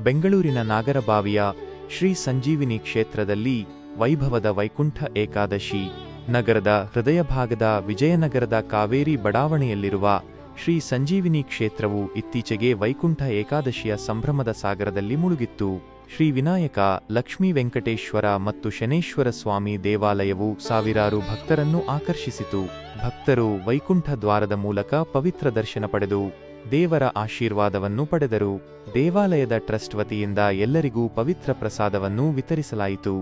ಬೆಂಗಳೂರಿನ ನಾಗರಬಾವಿಯ ಶ್ರೀ ಸಂಜೀವಿನಿ ಕ್ಷೇತ್ರದಲ್ಲಿ ವೈಭವದ ವೈಕುಂಠ ಏಕಾದಶಿ. ನಗರದ ಹೃದಯ ಭಾಗದ ವಿಜಯನಗರದ ಕಾವೇರಿ ಬಡಾವಣೆಯಲ್ಲಿರುವ ಶ್ರೀ ಸಂಜೀವಿನಿ ಕ್ಷೇತ್ರವು ಇತ್ತೀಚೆಗೆ ವೈಕುಂಠ ಏಕಾದಶಿಯ ಸಂಭ್ರಮದ ಸಾಗರದಲ್ಲಿ ಮುಳುಗಿತ್ತು. ಶ್ರೀ ವಿನಾಯಕ, ಲಕ್ಷ್ಮೀ ವೆಂಕಟೇಶ್ವರ ಮತ್ತು ಶನೇಶ್ವರ ಸ್ವಾಮಿ ದೇವಾಲಯವು ಸಾವಿರಾರು ಭಕ್ತರನ್ನು ಆಕರ್ಷಿಸಿತು. ಭಕ್ತರು ವೈಕುಂಠ ದ್ವಾರದ ಮೂಲಕ ಪವಿತ್ರ ದರ್ಶನ ಪಡೆದು ದೇವರ ಆಶೀರ್ವಾದವನ್ನು ಪಡೆದರು. ದೇವಾಲಯದ ಟ್ರಸ್ಟ್ ವತಿಯಿಂದ ಎಲ್ಲರಿಗೂ ಪವಿತ್ರ ಪ್ರಸಾದವನ್ನು ವಿತರಿಸಲಾಯಿತು.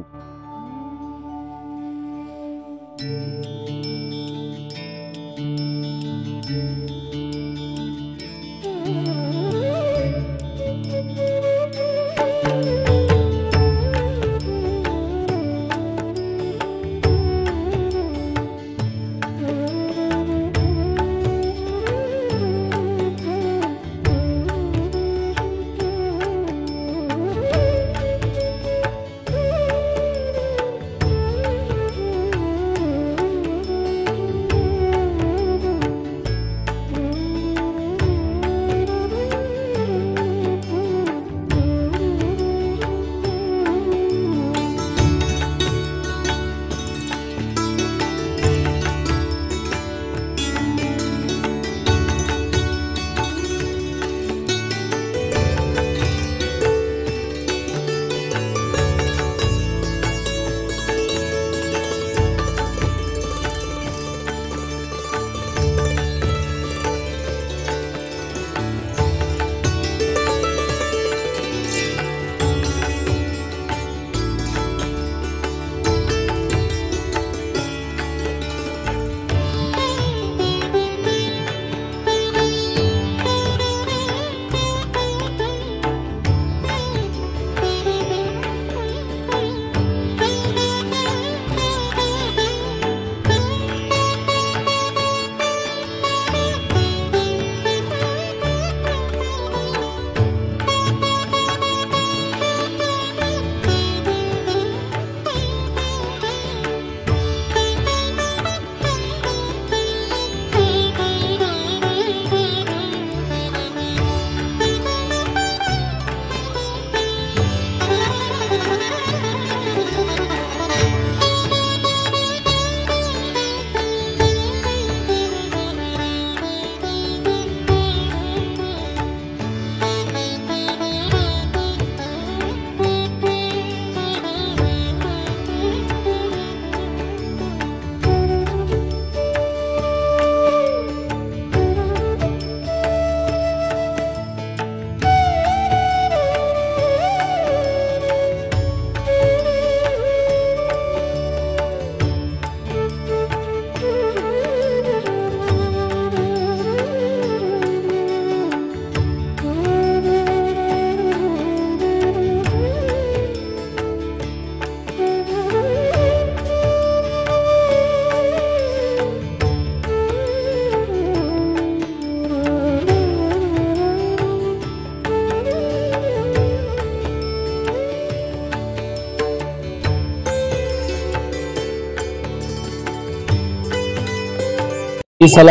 ಈ ಸಲ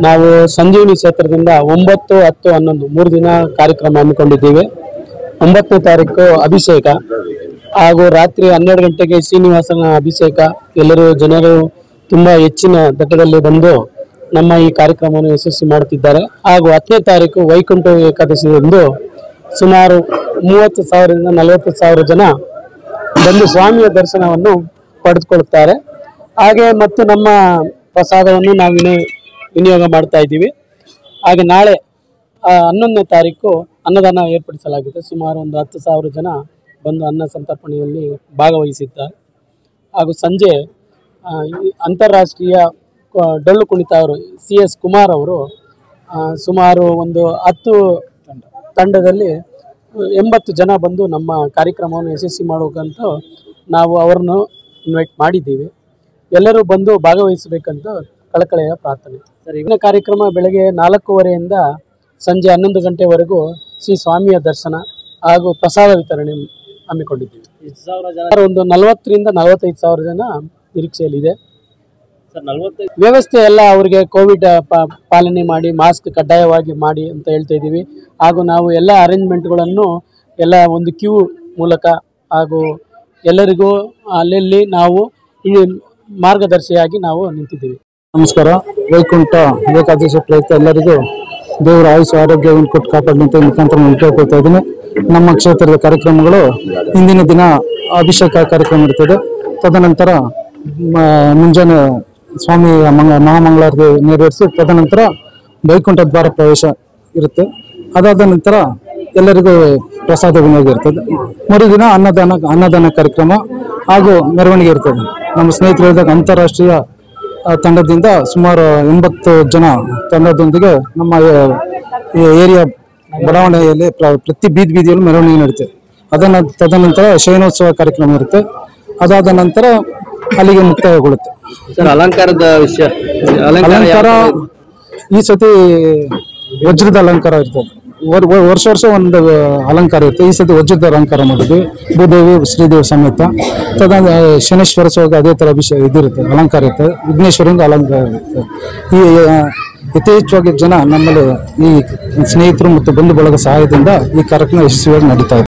ನಾವು ಸಂಜೀವಿನಿ ಕ್ಷೇತ್ರದಿಂದ 9, 10, 11 3 ದಿನ ಕಾರ್ಯಕ್ರಮ ಹಮ್ಮಿಕೊಂಡಿದ್ದೀವಿ. 9ನೇ ತಾರೀಕು ಅಭಿಷೇಕ ಹಾಗೂ ರಾತ್ರಿ 12 ಗಂಟೆಗೆ ಶ್ರೀನಿವಾಸನ ಅಭಿಷೇಕ. ಎಲ್ಲರೂ ಜನರು ತುಂಬಾ ಹೆಚ್ಚಿನ ದಟ್ಟದಲ್ಲಿ ಬಂದು ನಮ್ಮ ಈ ಕಾರ್ಯಕ್ರಮವನ್ನು ಯಶಸ್ವಿ ಮಾಡುತ್ತಿದ್ದಾರೆ. ಹಾಗೂ 10ನೇ ತಾರೀಕು ವೈಕುಂಠ ಏಕಾದಶಿ ಎಂದು ಸುಮಾರು 30,000ರಿಂದ 40,000 ಜನ ಬಂದು ಸ್ವಾಮಿಯ ದರ್ಶನವನ್ನು ಪಡೆದುಕೊಳ್ಳುತ್ತಾರೆ. ಹಾಗೆ ಮತ್ತು ನಮ್ಮ ಪ್ರಸಾದವನ್ನು ನಾವು ವಿನಿಯೋಗ ಮಾಡ್ತಾ ಇದ್ದೀವಿ. ಹಾಗೆ ನಾಳೆ 11ನೇ ತಾರೀಕು ಅನ್ನದಾನ ಏರ್ಪಡಿಸಲಾಗಿದೆ. ಸುಮಾರು ಒಂದು 10,000 ಜನ ಬಂದು ಅನ್ನ ಸಂತರ್ಪಣೆಯಲ್ಲಿ ಭಾಗವಹಿಸಿದ್ದಾರೆ. ಹಾಗೂ ಸಂಜೆ ಅಂತಾರಾಷ್ಟ್ರೀಯ ಡೊಳ್ಳು ಕುಣಿತ ಅವರು CS ಕುಮಾರ್ ಅವರು ಸುಮಾರು ಒಂದು 10 ತಂಡದಲ್ಲಿ 80 ಜನ ಬಂದು ನಮ್ಮ ಕಾರ್ಯಕ್ರಮವನ್ನು ಯಶಸ್ವಿ ಮಾಡೋಕ್ಕಂತ ನಾವು ಅವರನ್ನು ಇನ್ವೈಟ್ ಮಾಡಿದ್ದೀವಿ. ಎಲ್ಲರೂ ಬಂದು ಭಾಗವಹಿಸಬೇಕಂತ ಕಳಕಳಿಯ ಪ್ರಾರ್ಥನೆ. ಸರ್, ಈಗಿನ ಕಾರ್ಯಕ್ರಮ ಬೆಳಗ್ಗೆ 4:30ಯಿಂದ ಸಂಜೆ 11 ಗಂಟೆವರೆಗೂ ಶ್ರೀ ಸ್ವಾಮಿಯ ದರ್ಶನ ಹಾಗೂ ಪ್ರಸಾದ ವಿತರಣೆ ಹಮ್ಮಿಕೊಂಡಿದ್ದೀವಿ. ಒಂದು 40ರಿಂದ 45,000 ಜನ ನಿರೀಕ್ಷೆಯಲ್ಲಿದೆ. ವ್ಯವಸ್ಥೆ ಎಲ್ಲ ಅವರಿಗೆ ಕೋವಿಡ್ ಪಾಲನೆ ಮಾಡಿ ಮಾಸ್ಕ್ ಕಡ್ಡಾಯವಾಗಿ ಮಾಡಿ ಅಂತ ಹೇಳ್ತಾ ಇದ್ದೀವಿ. ಹಾಗೂ ನಾವು ಎಲ್ಲ ಅರೇಂಜ್ಮೆಂಟ್ಗಳನ್ನು ಎಲ್ಲ ಒಂದು ಕ್ಯೂ ಮೂಲಕ ಹಾಗೂ ಎಲ್ಲರಿಗೂ ಅಲ್ಲಲ್ಲಿ ನಾವು ಈ ಮಾರ್ಗದರ್ಶಿಯಾಗಿ ನಾವು ನಿಂತಿದ್ದೀವಿ. ನಮಸ್ಕಾರ. ವೈಕುಂಠ ಏಕಾದಶಿ ಪ್ರಯುಕ್ತ ಎಲ್ಲರಿಗೂ ದೇವರ ಆಯುಷ ಆರೋಗ್ಯವನ್ನು ಕೊಟ್ಟು ಕಾಪಾಡಲಿ ಅಂತ ಮುಖಾಂತರ ಕೇಳ್ಕೊಳ್ತಾ ಇದ್ದೀನಿ. ನಮ್ಮ ಕ್ಷೇತ್ರದ ಕಾರ್ಯಕ್ರಮಗಳು ಇಂದಿನ ದಿನ ಅಭಿಷೇಕ ಕಾರ್ಯಕ್ರಮ ಇರ್ತದೆ. ತದನಂತರ ಮುಂಜಾನೆ ಸ್ವಾಮಿ ಮಹಾಮಂಗಳಾರತಿ ನೆರವೇರಿಸಿ ತದನಂತರ ವೈಕುಂಠ ದ್ವಾರ ಪ್ರವೇಶ ಇರುತ್ತೆ. ಅದಾದ ನಂತರ ಎಲ್ಲರಿಗೂ ಪ್ರಸಾದ ವಿನಿಯೋಗ ಇರ್ತದೆ. ಮರುದಿನ ಅನ್ನದಾನ ಕಾರ್ಯಕ್ರಮ ಹಾಗೂ ಮೆರವಣಿಗೆ ಇರ್ತದೆ. ನಮ್ಮ ಸ್ನೇಹಿತರು ಹೇಳಿದಾಗ ಅಂತಾರಾಷ್ಟ್ರೀಯ ತಂಡದಿಂದ ಸುಮಾರು 80 ಜನ ತಂಡದೊಂದಿಗೆ ನಮ್ಮ ಏರಿಯಾ ಬಡಾವಣೆಯಲ್ಲಿ ಪ್ರತಿ ಬೀದಿಯಲ್ಲೂ ಮೆರವಣಿಗೆ ನಡೀತೆ. ತದನಂತರ ಶಯನೋತ್ಸವ ಕಾರ್ಯಕ್ರಮ ಇರುತ್ತೆ. ಅದಾದ ನಂತರ ಅಲ್ಲಿಗೆ ಮುಕ್ತಾಯಗೊಳ್ಳುತ್ತೆ. ಅಲಂಕಾರದ ವಿಷಯ, ಅಲಂಕಾರ ಈ ಸತಿ ವಜ್ರದ ಅಲಂಕಾರ ಇರ್ತದೆ. ವರ್ಷ ಒಂದು ಅಲಂಕಾರ ಇರುತ್ತೆ. ಈ ಸತಿ ವಜ್ರದ ಅಲಂಕಾರ ಮಾಡಿದ್ವಿ, ಭೂದೇವಿ ಶ್ರೀದೇವಿ ಸಮೇತ. ಶನೇಶ್ವರ ಸ್ವಾಮಿಗೆ ಅದೇ ಥರ ಇದಿರುತ್ತೆ, ಅಲಂಕಾರ ಇರ್ತದೆ. ವಿಘ್ನೇಶ್ವರಂಗೆ ಅಲಂಕಾರ ಇರುತ್ತೆ. ಈ ಯಥೇಚ್ಛವಾಗಿ ಜನ ನಮ್ಮಲ್ಲಿ ಈ ಸ್ನೇಹಿತರು ಮತ್ತು ಬಂಧು ಬಳಗ ಸಹಾಯದಿಂದ ಈ ಕಾರ್ಯಕ್ರಮ ಯಶಸ್ವಿಯಾಗಿ ನಡೀತಾ ಇದೆ.